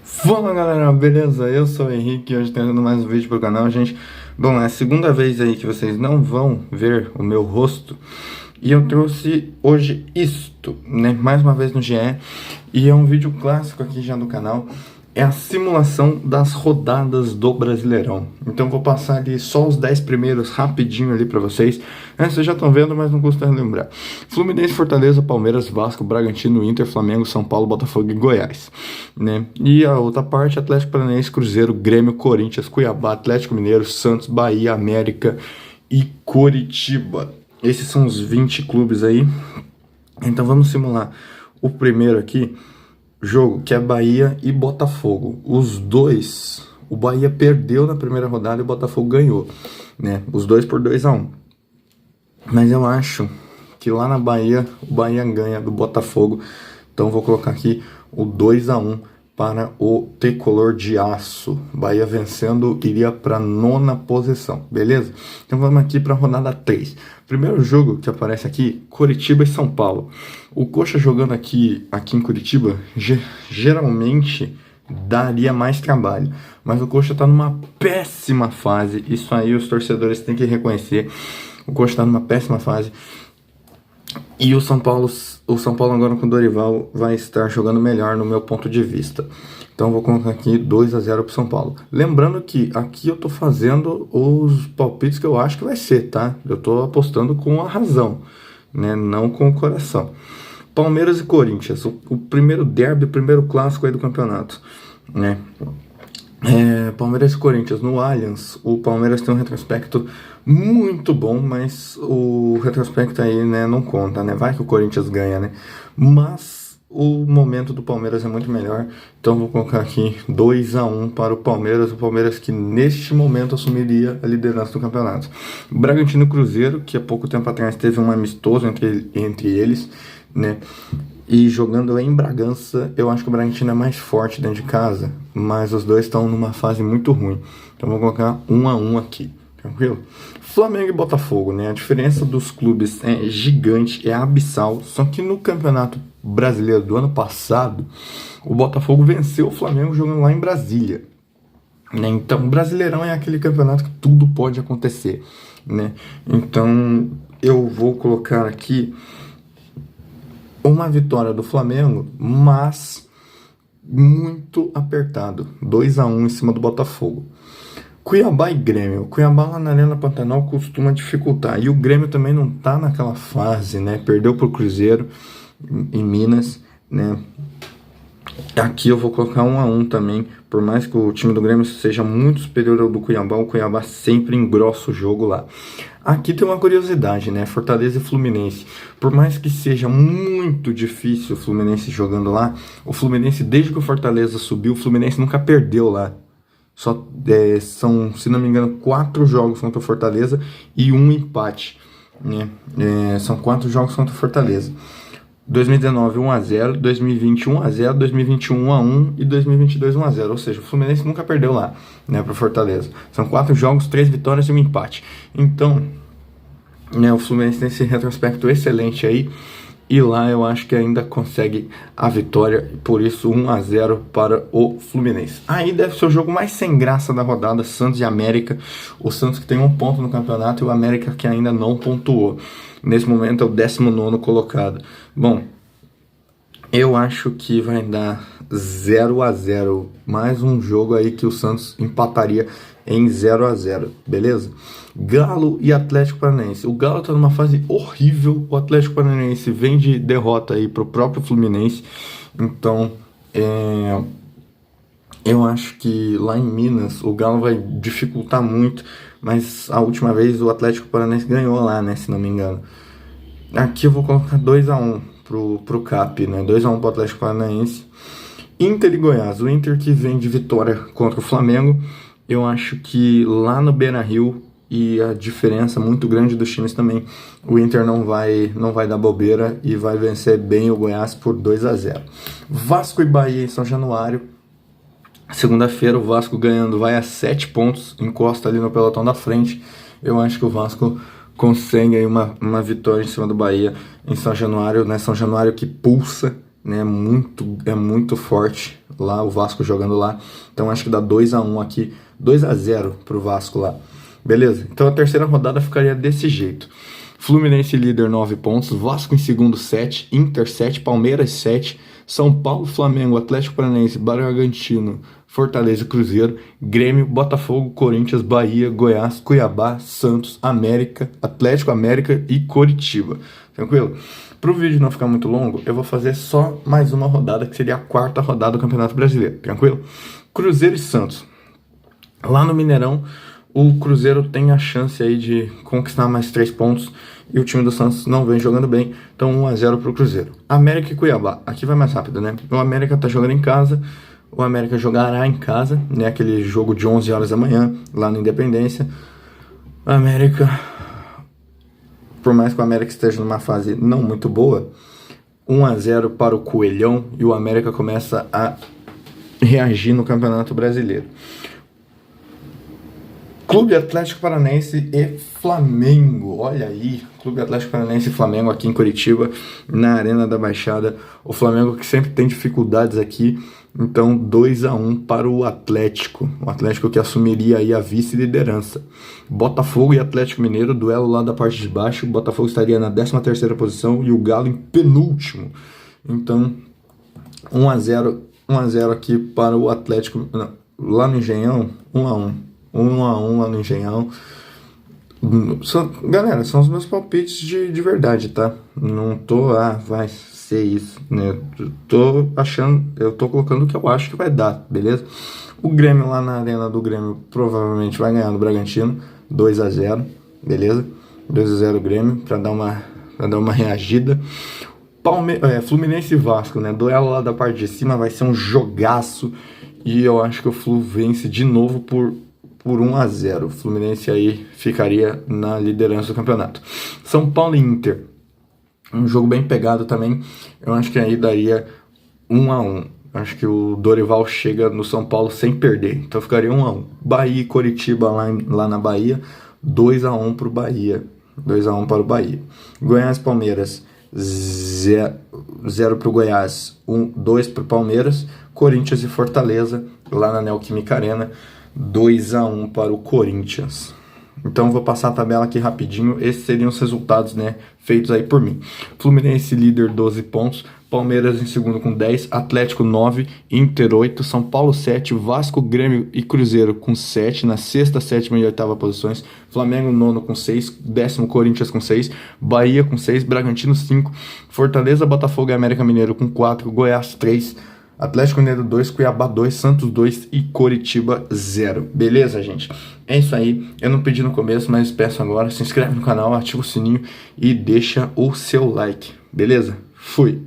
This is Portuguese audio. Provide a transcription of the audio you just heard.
Fala galera, beleza? Eu sou o Henrique e hoje trazendo mais um vídeo pro canal, gente. Bom, é a segunda vez aí que vocês não vão ver o meu rosto. E eu trouxe hoje isto, né? Mais uma vez no GE. E é um vídeo clássico aqui já no canal. É a simulação das rodadas do Brasileirão. Então vou passar ali só os 10 primeiros rapidinho ali pra vocês. Vocês já estão vendo, mas não custa relembrar. Fluminense, Fortaleza, Palmeiras, Vasco, Bragantino, Inter, Flamengo, São Paulo, Botafogo e Goiás, né? E a outra parte, Atlético Paranaense, Cruzeiro, Grêmio, Corinthians, Cuiabá, Atlético Mineiro, Santos, Bahia, América e Coritiba. Esses são os 20 clubes aí. Então vamos simular o primeiro aqui, jogo, que é Bahia e Botafogo. Os dois, o Bahia perdeu na primeira rodada e o Botafogo ganhou, né? Os dois por 2-1. Mas eu acho que lá na Bahia, o Bahia ganha do Botafogo. Então vou colocar aqui o 2-1 para o tricolor de aço. Bahia vencendo, iria para a 9ª posição, beleza? Então vamos aqui para a rodada 3. Primeiro jogo que aparece aqui, Coritiba e São Paulo. O Coxa jogando aqui em Curitiba, geralmente daria mais trabalho. Mas o Coxa está numa péssima fase. Isso aí os torcedores têm que reconhecer. O Coxa está numa péssima fase. E o São Paulo agora com o Dorival vai estar jogando melhor no meu ponto de vista. Então vou colocar aqui 2-0 pro São Paulo. Lembrando que aqui eu tô fazendo os palpites que eu acho que vai ser, tá? Eu tô apostando com a razão, né? Não com o coração. Palmeiras e Corinthians, o primeiro derby, o primeiro clássico aí do campeonato, né? Palmeiras e Corinthians no Allianz. O Palmeiras tem um retrospecto muito bom, mas o retrospecto aí, né, não conta, né? Vai que o Corinthians ganha, né? Mas o momento do Palmeiras é muito melhor. Então vou colocar aqui 2-1 para o Palmeiras. O Palmeiras que neste momento assumiria a liderança do campeonato. Bragantino e Cruzeiro, que há pouco tempo atrás teve um amistoso entre eles, né? E jogando em Bragança, eu acho que o Bragantino é mais forte dentro de casa, mas os dois estão numa fase muito ruim. Então vou colocar 1-1 aqui, tranquilo? Flamengo e Botafogo, né? A diferença dos clubes é gigante, é abissal. Só que no Campeonato Brasileiro do ano passado, o Botafogo venceu o Flamengo jogando lá em Brasília, né? Então o Brasileirão é aquele campeonato que tudo pode acontecer, né? Então eu vou colocar aqui uma vitória do Flamengo, mas muito apertado. 2-1 em cima do Botafogo. Cuiabá e Grêmio. Cuiabá lá na Arena Pantanal costuma dificultar. E o Grêmio também não tá naquela fase, né? Perdeu pro Cruzeiro em Minas, né? Aqui eu vou colocar 1-1 também. Por mais que o time do Grêmio seja muito superior ao do Cuiabá, o Cuiabá sempre engrossa o jogo lá. Aqui tem uma curiosidade, né? Fortaleza e Fluminense. Por mais que seja muito difícil o Fluminense jogando lá, o Fluminense, desde que o Fortaleza subiu, o Fluminense nunca perdeu lá. São, se não me engano, 4 jogos contra o Fortaleza e 1 empate, né? São 4 jogos contra o Fortaleza. 2019 1-0, 2020 1-0, 2021 1-1 e 2022 1-0. Ou seja, o Fluminense nunca perdeu lá, né, para o Fortaleza. São 4 jogos, 3 vitórias e 1 empate. Então, né, o Fluminense tem esse retrospecto excelente aí. E lá eu acho que ainda consegue a vitória. Por isso 1-0 para o Fluminense. Aí deve ser o jogo mais sem graça da rodada, Santos e América. O Santos que tem 1 ponto no campeonato e o América que ainda não pontuou. Nesse momento é o 19º colocado. Bom, eu acho que vai dar 0-0. Mais um jogo aí que o Santos empataria em 0-0, beleza? Galo e Atlético Paranaense. O Galo tá numa fase horrível. O Atlético Paranaense vem de derrota aí pro próprio Fluminense. Então, eu acho que lá em Minas o Galo vai dificultar muito. Mas a última vez o Atlético Paranaense ganhou lá, né? Se não me engano. Aqui eu vou colocar 2-1 pro CAP, né? 2-1 pro Atlético Paranaense. Inter e Goiás. O Inter que vem de vitória contra o Flamengo. Eu acho que lá no Beira-Rio, e a diferença muito grande dos times também, o Inter não vai dar bobeira e vai vencer bem o Goiás por 2-0. Vasco e Bahia em São Januário. Segunda-feira o Vasco ganhando vai a 7 pontos, encosta ali no pelotão da frente. Eu acho que o Vasco consegue aí uma vitória em cima do Bahia em São Januário, né? São Januário que pulsa, né? É muito forte lá, o Vasco jogando lá. Então acho que dá 2-1 aqui, 2-0 pro Vasco lá. Beleza? Então a terceira rodada ficaria desse jeito. Fluminense líder 9 pontos, Vasco em segundo 7, Inter 7, Palmeiras 7, São Paulo, Flamengo, Atlético Paranaense, Bragantino, Fortaleza, Cruzeiro, Grêmio, Botafogo, Corinthians, Bahia, Goiás, Cuiabá, Santos, América, Atlético, América e Coritiba. Tranquilo? Para o vídeo não ficar muito longo, eu vou fazer só mais uma rodada, que seria a quarta rodada do Campeonato Brasileiro. Tranquilo? Cruzeiro e Santos. Lá no Mineirão, o Cruzeiro tem a chance aí de conquistar mais 3 pontos e o time do Santos não vem jogando bem, então 1-0 pro Cruzeiro. América e Cuiabá, aqui vai mais rápido, né? O América tá jogando em casa, o América jogará em casa, né? Aquele jogo de 11 horas da manhã, lá na Independência. O América, por mais que o América esteja numa fase não muito boa, 1-0 para o Coelhão e o América começa a reagir no Campeonato Brasileiro. Clube Atlético Paranaense e Flamengo, olha aí, Clube Atlético Paranaense e Flamengo aqui em Curitiba, na Arena da Baixada. O Flamengo que sempre tem dificuldades aqui, então 2-1 para o Atlético que assumiria aí a vice-liderança. Botafogo e Atlético Mineiro, duelo lá da parte de baixo, o Botafogo estaria na 13ª posição e o Galo em penúltimo. Então 1-0 aqui para o Atlético, não, lá no Engenhão, 1-1 lá no Engenhão. Galera, são os meus palpites de verdade, tá? Não tô, vai ser isso, né? Eu tô colocando o que eu acho que vai dar, beleza? O Grêmio lá na Arena do Grêmio provavelmente vai ganhar do Bragantino, 2-0, beleza? 2-0 Grêmio, pra dar uma reagida. Fluminense e Vasco, né? Duelo lá da parte de cima, vai ser um jogaço. E eu acho que o Flu vence de novo por 1-0. O Fluminense aí ficaria na liderança do campeonato. São Paulo e Inter, um jogo bem pegado também. Eu acho que aí daria 1-1. Acho que o Dorival chega no São Paulo sem perder, então ficaria 1-1. Bahia e Coritiba lá na Bahia, 2-1 pro Bahia. 2-1 para o Bahia. Goiás e Palmeiras, 0 pro Goiás, 2 pro Palmeiras. Corinthians e Fortaleza, lá na Neoquímica Arena, 2-1 para o Corinthians. Então vou passar a tabela aqui rapidinho. Esses seriam os resultados, né, feitos aí por mim. Fluminense líder 12 pontos, Palmeiras em segundo com 10, Atlético 9, Inter 8, São Paulo 7, Vasco, Grêmio e Cruzeiro com 7, na sexta, sétima e oitava posições, Flamengo nono com 6, décimo Corinthians com 6, Bahia com 6, Bragantino 5, Fortaleza, Botafogo e América Mineiro com 4, Goiás 3, Atlético Mineiro 2, Cuiabá 2, Santos 2 e Coritiba 0. Beleza, gente? É isso aí. Eu não pedi no começo, mas peço agora. Se inscreve no canal, ativa o sininho e deixa o seu like. Beleza? Fui!